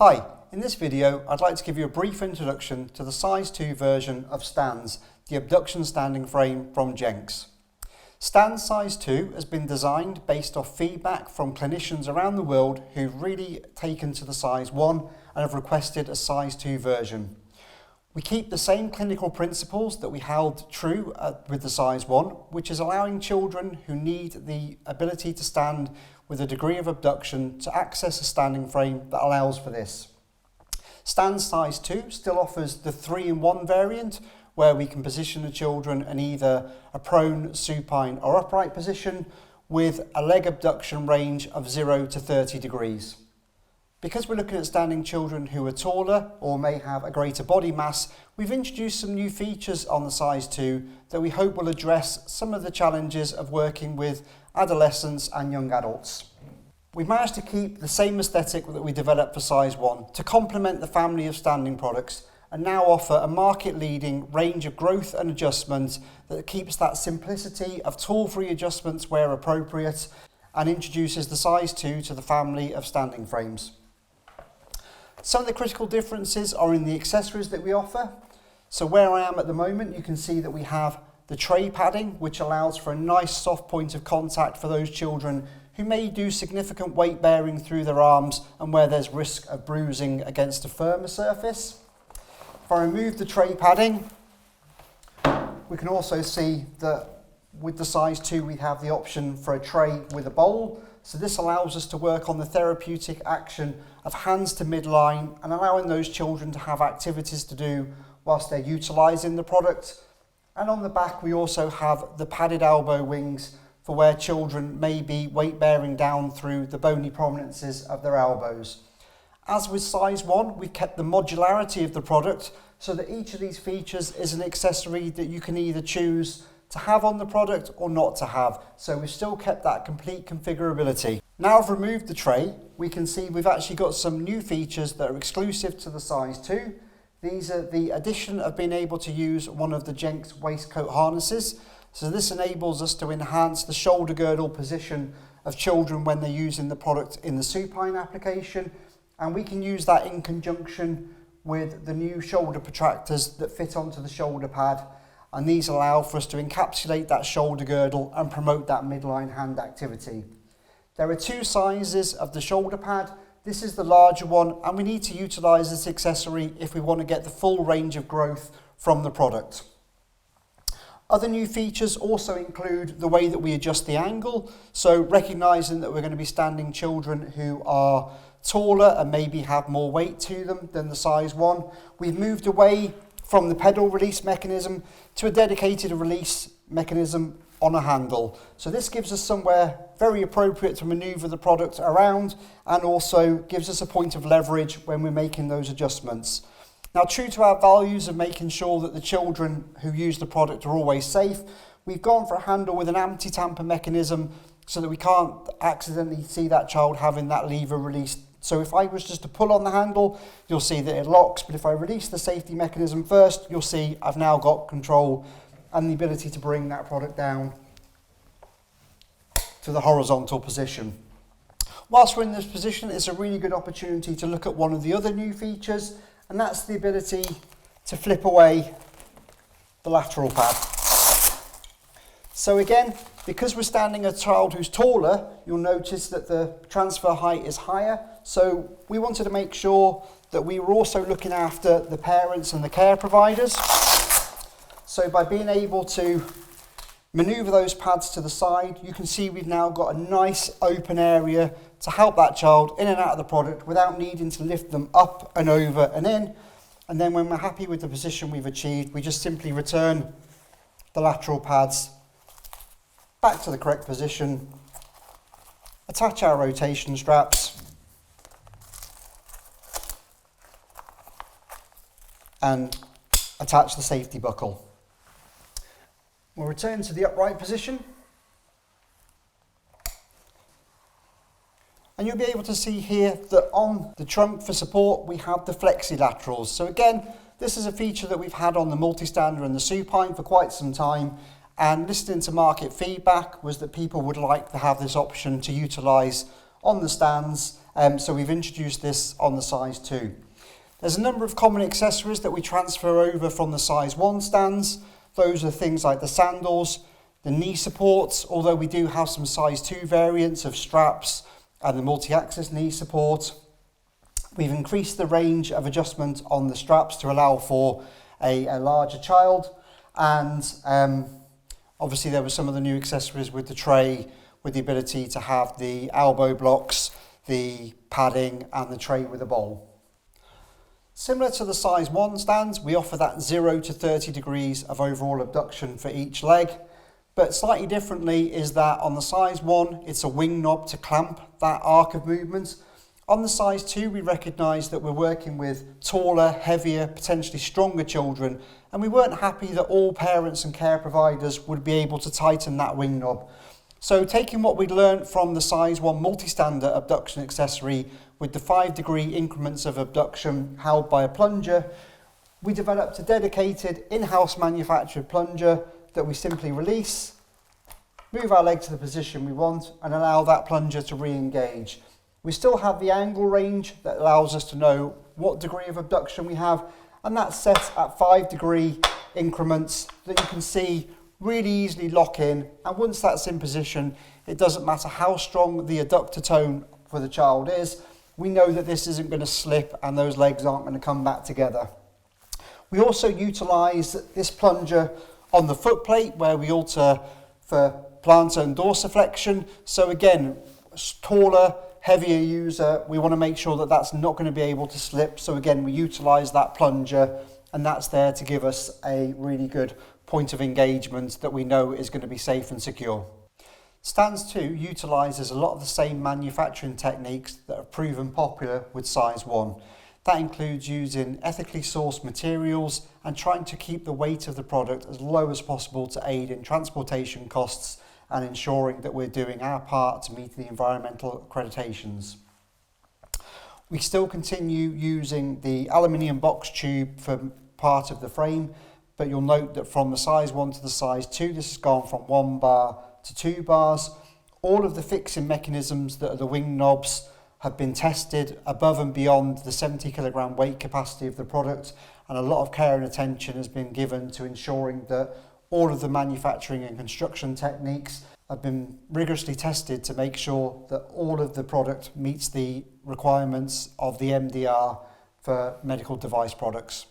Hi, in this video I'd like to give you a brief introduction to the size 2 version of Standz, the Abduction standing frame from Jenx. Standz size 2 has been designed based off feedback from clinicians around the world who've really taken to the size 1 and have requested a size 2 version. We keep the same clinical principles that we held true with the size 1, which is allowing children who need the ability to stand with a degree of abduction to access a standing frame that allows for this. Standz size 2 still offers the 3-in-1 variant, where we can position the children in either a prone, supine or upright position with a leg abduction range of 0 to 30 degrees. Because we're looking at standing children who are taller or may have a greater body mass, we've introduced some new features on the size 2 that we hope will address some of the challenges of working with adolescents and young adults. We've managed to keep the same aesthetic that we developed for size 1 to complement the family of standing products and now offer a market-leading range of growth and adjustments that keeps that simplicity of tool-free adjustments where appropriate and introduces the size 2 to the family of standing frames. Some of the critical differences are in the accessories that we offer. So where I am at the moment, you can see that we have the tray padding, which allows for a nice soft point of contact for those children who may do significant weight bearing through their arms and where there's risk of bruising against a firmer surface. If I remove the tray padding, we can also see that with the size 2 we have the option for a tray with a bowl. So this allows us to work on the therapeutic action of hands to midline and allowing those children to have activities to do whilst they're utilising the product. And on the back we also have the padded elbow wings for where children may be weight bearing down through the bony prominences of their elbows. As with size 1, we've kept the modularity of the product so that each of these features is an accessory that you can either choose to have on the product or not to have. So we've still kept that complete configurability. Now I've removed the tray, we can see we've actually got some new features that are exclusive to the size 2. These are the addition of being able to use one of the Jenx waistcoat harnesses. So this enables us to enhance the shoulder girdle position of children when they're using the product in the supine application. And we can use that in conjunction with the new shoulder protractors that fit onto the shoulder pad. And these allow for us to encapsulate that shoulder girdle and promote that midline hand activity. There are 2 sizes of the shoulder pad. This is the larger one, and we need to utilise this accessory if we want to get the full range of growth from the product. Other new features also include the way that we adjust the angle. So recognising that we're going to be standing children who are taller and maybe have more weight to them than the size 1, we've moved away from the pedal release mechanism to a dedicated release mechanism on a handle. So this gives us somewhere very appropriate to manoeuvre the product around and also gives us a point of leverage when we're making those adjustments. Now, true to our values of making sure that the children who use the product are always safe, we've gone for a handle with an anti-tamper mechanism so that we can't accidentally see that child having that lever released. So if I was just to pull on the handle, you'll see that it locks, but if I release the safety mechanism first, you'll see I've now got control and the ability to bring that product down to the horizontal position. Whilst we're in this position, it's a really good opportunity to look at one of the other new features, and that's the ability to flip away the lateral pad. So again, because we're standing a child who's taller, you'll notice that the transfer height is higher. So we wanted to make sure that we were also looking after the parents and the care providers. So by being able to manoeuvre those pads to the side, you can see we've now got a nice open area to help that child in and out of the product without needing to lift them up and over and in. And then when we're happy with the position we've achieved, we just simply return the lateral pads back to the correct position, attach our rotation straps, and attach the safety buckle. We'll return to the upright position, and you'll be able to see here that on the trunk for support we have the flexilaterals. So again, this is a feature that we've had on the multi-stander and the supine for quite some time, and listening to market feedback was that people would like to have this option to utilise on the Standz So we've introduced this on the size 2. There's a number of common accessories that we transfer over from the size 1 Standz. Those are things like the sandals, the knee supports, although we do have some size 2 variants of straps and the multi-axis knee support. We've increased the range of adjustment on the straps to allow for a larger child, and obviously there were some of the new accessories with the tray, with the ability to have the elbow blocks, the padding and the tray with a bowl. Similar to the size 1 Standz, we offer that 0 to 30 degrees of overall abduction for each leg, but slightly differently is that on the size 1 it's a wing knob to clamp that arc of movement. On the size 2 we recognise that we're working with taller, heavier, potentially stronger children, and we weren't happy that all parents and care providers would be able to tighten that wing knob. So taking what we'd learned from the size 1 multi-standard abduction accessory with the 5-degree increments of abduction held by a plunger, we developed a dedicated in-house manufactured plunger that we simply release, move our leg to the position we want and allow that plunger to re-engage. We still have the angle range that allows us to know what degree of abduction we have, and that's set at 5-degree increments that you can see really easily lock in, and once that's in position, it doesn't matter how strong the adductor tone for the child is, we know that this isn't going to slip and those legs aren't going to come back together. We also utilise this plunger on the foot plate where we alter for plantar and dorsiflexion. So again, taller, heavier user, we want to make sure that that's not going to be able to slip. So again, we utilise that plunger, and that's there to give us a really good point of engagement that we know is going to be safe and secure. Standz 2 utilises a lot of the same manufacturing techniques that have proven popular with size 1. That includes using ethically sourced materials and trying to keep the weight of the product as low as possible to aid in transportation costs and ensuring that we're doing our part to meet the environmental accreditations. We still continue using the aluminium box tube for part of the frame, but you'll note that from the size 1 to the size 2, this has gone from 1 bar to 2 bars. All of the fixing mechanisms that are the wing knobs have been tested above and beyond the 70 kilogram weight capacity of the product, and a lot of care and attention has been given to ensuring that all of the manufacturing and construction techniques have been rigorously tested to make sure that all of the product meets the requirements of the MDR for medical device products.